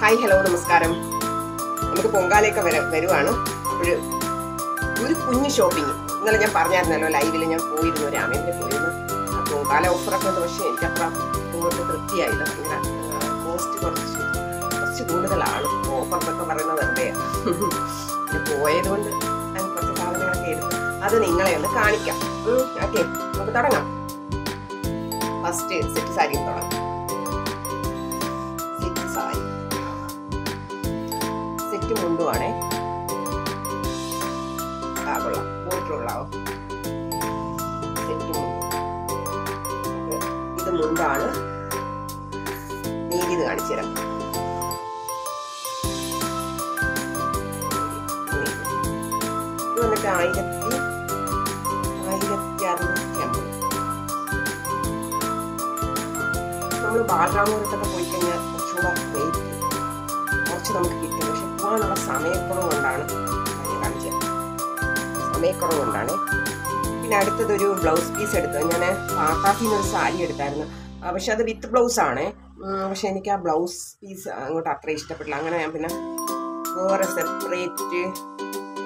Hi hello നമസ്കാരം. നമുക്ക് പൊങ്കാലയൊക്കെ വരുവാണ്. ഒരു കുഞ്ഞ് ഷോപ്പിംഗ് ഇന്നലെ ഞാൻ പറഞ്ഞായിരുന്നല്ലോ, ലൈവിൽ ഞാൻ പോയിരുന്നു, രാമേന്ദ്രൻ പോയിരുന്നു. പൊങ്കാല ഓഫറൊക്കെ ഉണ്ട്, പക്ഷേ എനിക്കത്ര ഇങ്ങോട്ട് തൃപ്തിയായില്ല. ഭയങ്കര കോസ്റ്റ് കുറച്ച് കൂടുതലാണ്. ഓഫറൊക്കെ പറയുന്നത് വെറുതെ പോയത് കൊണ്ട് ഞാൻ കുറച്ച് സാധനങ്ങളൊക്കെ എടുത്തു. അത് നിങ്ങളെ ഒന്ന് കാണിക്കാം. ഓക്കെ, നമുക്ക് തുടങ്ങാം. ഫസ്റ്റ് സെറ്റ് സാരിയും തുടങ്ങാം. സെറ്റ് സാരി, സെറ്റ് മുണ്ടുവാണേ. കൊള്ളാം, പോയിട്ടുള്ളാവോ സെറ്റ് മുണ്ട്. ഇത് മുണ്ടാണ്. നീതി ഇത് കാണിച്ചു തരാം. ഇത് വന്നിട്ട് 1650. നമ്മൾ ബാലരാമപുരത്തൊക്കെ പോയി കഴിഞ്ഞാൽ കുറച്ചുകൂടെ റേറ്റ് കുറച്ച് നമുക്ക് കിട്ടും. പക്ഷെ പോകാനുള്ള സമയക്കുറവ് കൊണ്ടാണ് ഞാൻ കാണിച്ചത്. സമയക്കുറവ് കൊണ്ടാണ്. പിന്നെ അടുത്തതൊരു ബ്ലൗസ് പീസ് എടുത്തത്. ഞാൻ പാത്താഫിന്ന് ഒരു സാരി എടുത്തായിരുന്നു, പക്ഷെ അത് വിത്ത് ബ്ലൗസ് ആണ്. പക്ഷെ എനിക്ക് ആ ബ്ലൗസ് പീസ് അങ്ങോട്ട് അത്ര ഇഷ്ടപ്പെട്ടില്ല. അങ്ങനെ ഞാൻ പിന്നെ വേറെ സെപ്പറേറ്റ്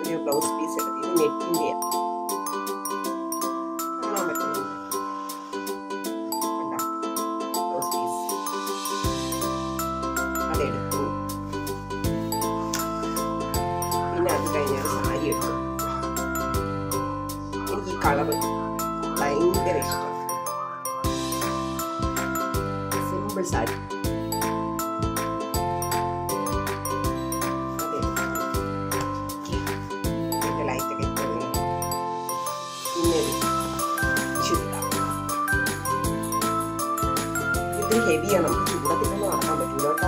ഒരു ബ്ലൗസ് പീസ് എടുത്തു. ഇത് നെറ്റിൻ്റെ കാണാൻ പറ്റുന്നുണ്ട്. ബ്ലൗസ് പീസ് അതെടുത്തു. പിന്നെ അത് കഴിഞ്ഞൊരു സാരി എടുത്തു. എനിക്ക് ഈ കളറ് ഭയങ്കര ഇഷ്ടം. സിമ്പിൾ സാരി. ലൈറ്റൊക്കെ പിന്നെ ചുരിദാർ. ഇത് ഹെവിയാണ്, നമുക്ക് ചൂടത്തിലൊന്നും നടക്കാൻ പറ്റില്ല കേട്ടോ.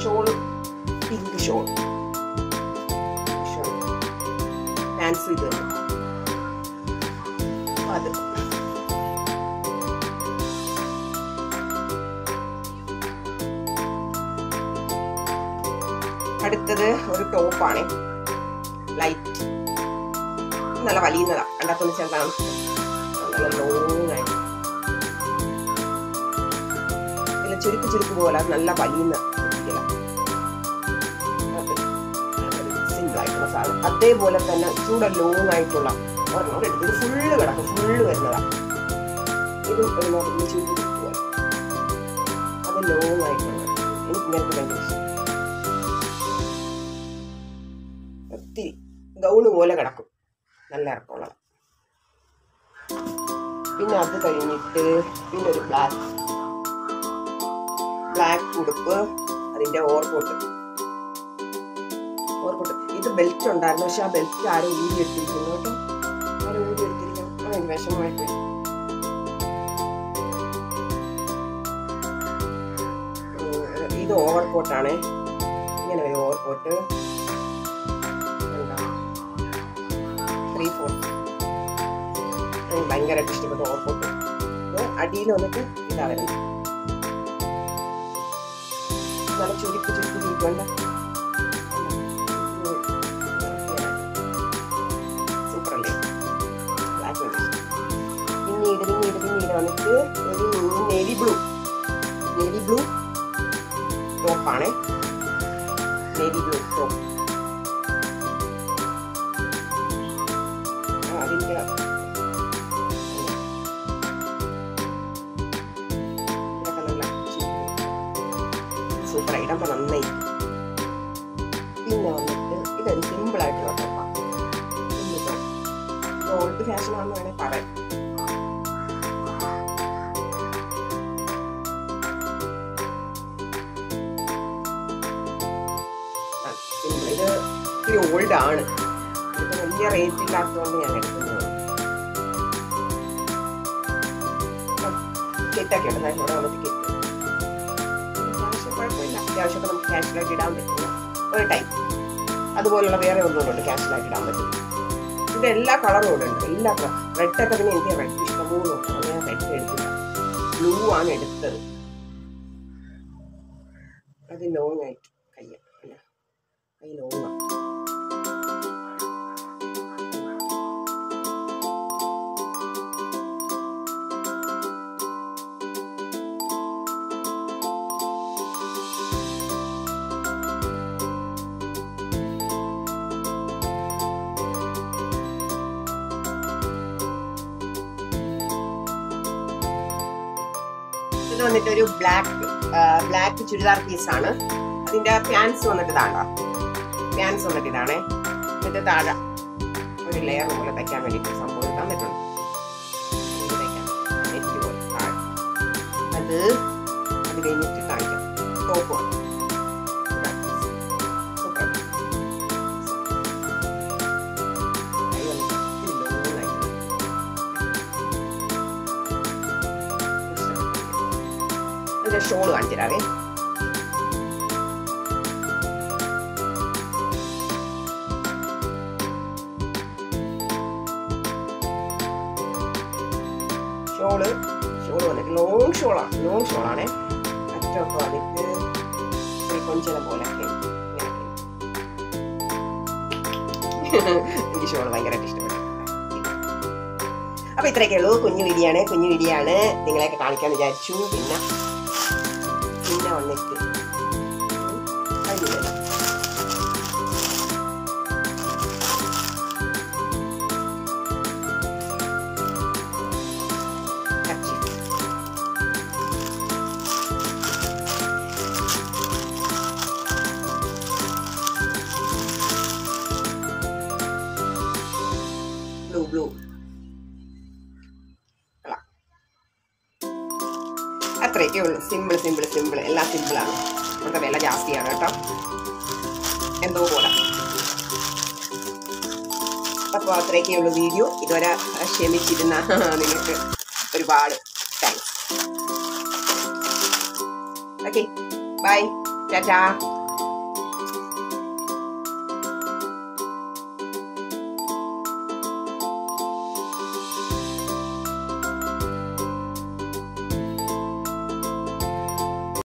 ഷോള് പിങ്ക് ഷോൾ, പാൻസ് ഇത് അത്. അടുത്തത് ഒരു ടോപ്പാണ്, ലൈറ്റ്, നല്ല വലിയുന്നതാ. കണ്ടാത്തൊന്ന് ചെറുതാണ്, നല്ല ലോങ് ആയിട്ട്. ഇതിൽ ചുരുക്ക് പോലെ നല്ല വലിയുന്ന ആയിട്ടുള്ള സാധനം. അതേപോലെ തന്നെ ചൂടെ ലോങ് ആയിട്ടുള്ള ഒരെണ്ണം എടുത്ത്. ഇത് ഫുള്ള് കിടക്കും, ഫുള്ള് വരുന്നതാണ്. ഇതും ഒരു നോക്കി ചുരുക്കി കിട്ടുക. അത് ലോങ് ആയിട്ടുള്ള എനിക്ക് ഇങ്ങനത്തെ ഭയങ്കര ഇഷ്ടം. ഒത്തിരി ഗൗണ് പോലെ കിടക്കും, നല്ല ഇറക്കമുള്ളത്. പിന്നെ അത് കഴിഞ്ഞിട്ട് പിന്നെ ഒരു ബ്ലാക്ക് ഉടുപ്പ്, അതിന്റെ ഓർക്കോട്ട്. ഇത് ബെൽറ്റ് ഉണ്ടായിരുന്നു, പക്ഷെ ആ ബെൽറ്റ് ആരും ഊരിയെടുത്തിരിക്കുന്നു കേട്ടോ. ആരും ഊരിയെടുത്തിരിക്കണം, അതെനിക്ക് വിഷമമായിട്ട്. ഇത് ഓവർകോട്ടാണ്. ഇങ്ങനെ ഒരു ഓവർകോട്ട് 3/4. എനിക്ക് ഭയങ്കരമായിട്ട് ഇഷ്ടപ്പെട്ട ഓവർകോട്ട്. ഇത് അടിയിൽ വന്നിട്ട് ഇതാ വരുന്നത്. നല്ല ചുരുക്ക് വേണ്ട. പിന്നീട് വന്നിട്ട് ഒരു നേവി ബ്ലൂ ടോപ്പാണ്. Navy blue top. അതിൻ്റെ സൂപ്പർ ഇടുമ്പോ നന്നായി. പിന്നെ വന്നിട്ട് ഇതൊരു സിമ്പിൾ ആയിട്ടുള്ള ടോപ്പാണ്. ഓൾഡ് ഫാഷൻ ആണെന്ന് വേണേൽ പറയാം. ഇത് ഇത്തിരി ഓൾഡ് ആണ്, ഇത് വലിയ റേറ്റ് ഇല്ലാത്തതുകൊണ്ട് ഞാൻ എടുക്കുന്നത്. കെറ്റൊക്കെ ഉണ്ട്, ഇവിടെ വന്നിട്ട് കെറ്റ്. കുഴപ്പമില്ല, അത്യാവശ്യമൊക്കെ നമുക്ക് ക്യാഷിലായിട്ട് ഇടാൻ പറ്റുന്ന ഒരു ടൈപ്പ്. അതുപോലുള്ള വേറെ ഒന്നുകൂടെ ക്യാഷിലായിട്ട് ഇടാൻ പറ്റും. ഇതിന്റെ എല്ലാ കളറും ഇവിടെ ഉണ്ട്, എല്ലാ കളർ. റെഡൊക്കെ പിന്നെ എനിക്ക് റെഡ് ഇഷ്ടമോ നോക്കണം, ഞാൻ റെഡ് എടുത്തില്ല, ബ്ലൂ ആണ് എടുത്തത്. അത് ലോങ് ആയിട്ട് കൈ അല്ല കൈ ലോങ്ങാണ്. ഇത് വന്നിട്ട് ഒരു ബ്ലാക്ക് ചുരിദാർ പീസാണ്. അതിന്റെ പാൻസ് വന്നിട്ട് താഴെ പാൻസ് വന്നിട്ട് ഇതാണ്. എന്നിട്ട് താഴെ ഒരു ലെയർ പോലെ തയ്ക്കാൻ വേണ്ടിയിട്ട് സംഭവം തന്നിട്ടുണ്ട്. അത് കഴിഞ്ഞിട്ട് കാണിക്കാം. ടോപ്പ് ഷോള് കാണിച്ചിരാവേ. ഷോള് വന്നിട്ട് ലോങ് ഷോളാണ്. അറ്റൊക്കെ വന്നിട്ട് കൊഞ്ചല പോലെ എനിക്ക് ഷോള് ഭയങ്കരമായിട്ട് ഇഷ്ടപ്പെട്ടു. അപ്പൊ ഇത്രയൊക്കെ ഉള്ളൂ. കുഞ്ഞു വീഡിയോ ആണ് നിങ്ങളെയൊക്കെ കാണിക്കാൻ വിചാരിച്ചു. പിന്നെ വന്നിട്ട് ബ്ലൂ അത്രയൊക്കെ ഉള്ളൂ. സിമ്പിൾ എല്ലാം സിമ്പിളാണ്. നമ്മുടെ വില ജാസ്തിയാണ് കേട്ടോ, എന്തോ പോലെ. അപ്പോൾ അത്രയൊക്കെ ഉള്ളൂ വീഡിയോ. ഇതുവരെ ക്ഷമിച്ചിരുന്ന നിങ്ങൾക്ക് ഒരുപാട് താങ്ക്സ്. Okay, by, Tata.